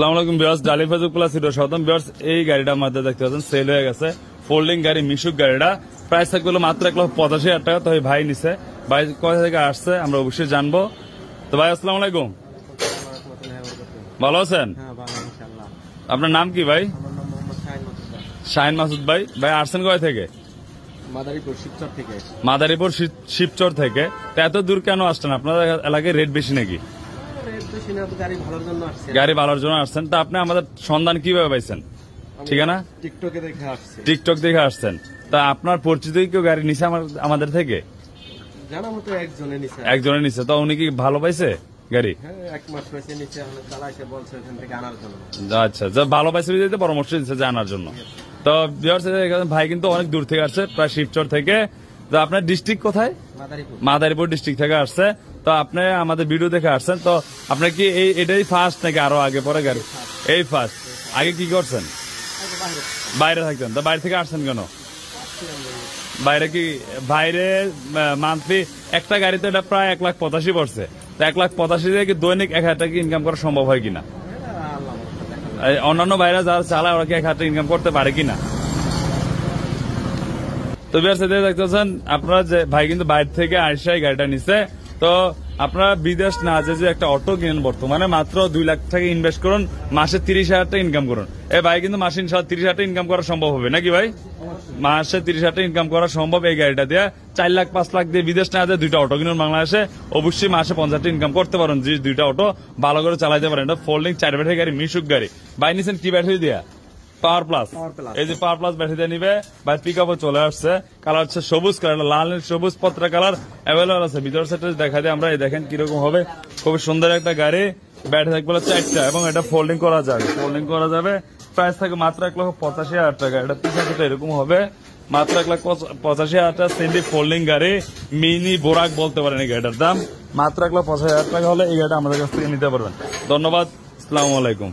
আসসালামু আলাইকুম ভিউয়ার্স, ডালি ফেসবুক প্লাস হিরো স্বাগতম। ভিউয়ার্স, এই গাড়িটা আমাদের দেখতে পাচ্ছেন সেল হয়ে গেছে। ফোল্ডিং গাড়ি মিশুক গাড়িটা প্রাইস থাকবে মাত্র 1,85,000 টাকা। তো এই ভাই নিছে, ভাই কোথা থেকে আসছে আমরা অবশ্যই জানবো। তো ভাই আসসালামু আলাইকুম, ভালো আছেন? আপনার নাম কি ভাই? শাহিন মাসুদ ভাই। ভাই আসছেন কোথা থেকে? মাদারীপুর শিবচর থেকে। তো এত দূর কেন আসছেন? আপনাদের এলাকায় রেট বেশি নাকি? গাড়ি ভালোর জন্য আসছেন। তা আপনি আমাদের সন্ধান কিভাবে পাইছেন? ঠিকানা টিকটক দেখে আসছেন। তা আপনার পরিচিত কেউ গাড়ি নিছে আমাদের থেকে? একজনে নিছে। তো উনি কি ভালো পাইছে গাড়ি? আচ্ছা, যা ভালো পাইছে পরামর্শ দিচ্ছে জানার জন্য। তো ভাই কিন্তু অনেক দূর থেকে আসছে, প্রায় শিবচর থেকে। তো আপনার ডিস্ট্রিক্ট কোথায়? মাদারীপুর ডিস্ট্রিক্ট থেকে আসছে। তো আপনি আমাদের ভিডিও দেখে আসছেন। তো আপনার কি এটাই ফার্স্ট নাকি আরো আগে পরে গাড়ি? এই ফার্স্ট। আগে কি করছেন? বাইরে থাকতেন। তো বাইরে থেকে আসছেন কেন? বাইরে কি বাইরে মান্থলি একটা গাড়িতে এটা প্রায় 1,85,000 পড়ছে। তো 1,85,000 দিয়ে কি দৈনিক 1,000 টাকা ইনকাম করা সম্ভব হয় কিনা? অন্যান্য বাইরে যারা চালায় ওরা কি 1,000 টাকা ইনকাম করতে পারে কিনা? তো দেখতেছেন আপনারা যে ভাই কিন্তু বাইরে থেকে আইসাই গাড়িটা নিচ্ছে। তো আপনারা বিদেশ না যে একটা অটো কিনেন বর্তমানে মাত্র 2 লাখ টাকা ইনভেস্ট করুন, মাসে 30,000 টাকা ইনকাম করুন। ভাই কিন্তু মাসে 30,000 টাকা ইনকাম করা সম্ভব হবে নাকি ভাই? মাসে 30,000 টাকা ইনকাম করা সম্ভব এই গাড়িটা দিয়ে। 4 লাখ 5 লাখ দিয়ে বিদেশ না দিয়ে 2টা অটো কিনুন বাংলাদেশে, অবশ্যই মাসে 50,000 টাকা ইনকাম করতে পারেন। যে 2টা অটো ভালো করে চালাইতে পারেন। এটা ফোল্ডিং 4 ব্যাটারি গাড়ি, মিশুক গাড়ি। ভাই নিছেন কি ব্যাটারি দিয়া? Power plus. এই যে পাওয়ার প্লাস ব্যাটারি দিয়ে নিবে ভাই। পিক আপও চলে আসছে। কালার হচ্ছে সবুজ কালার, লাল সবুজ পত্রা কালার অ্যাভেলেবল আছে। ভিতর সাইডে দেখা যায় আমরা, এই দেখেন কিরকম হবে। খুব সুন্দর একটা গাড়ি। ব্যাটারি থাকবে 4টা এবং এটা ফোল্ডিং করা যাবে। প্রাইস থাকে মাত্র 1,85,000 টাকা। এটা পিছনে এরকম হবে মাত্র 1,85,000 টাকা। সেন্ডি ফোল্ডিং গাড়ি, মিনি বোরাক বলতে পারেন এই গাড়িটার দাম। মাত্র 1,85,000 টাকা হলে এই গাড়িটা আমাদের কাছ থেকে নিতে পারবেন। ধন্যবাদ, আসসালামু আলাইকুম।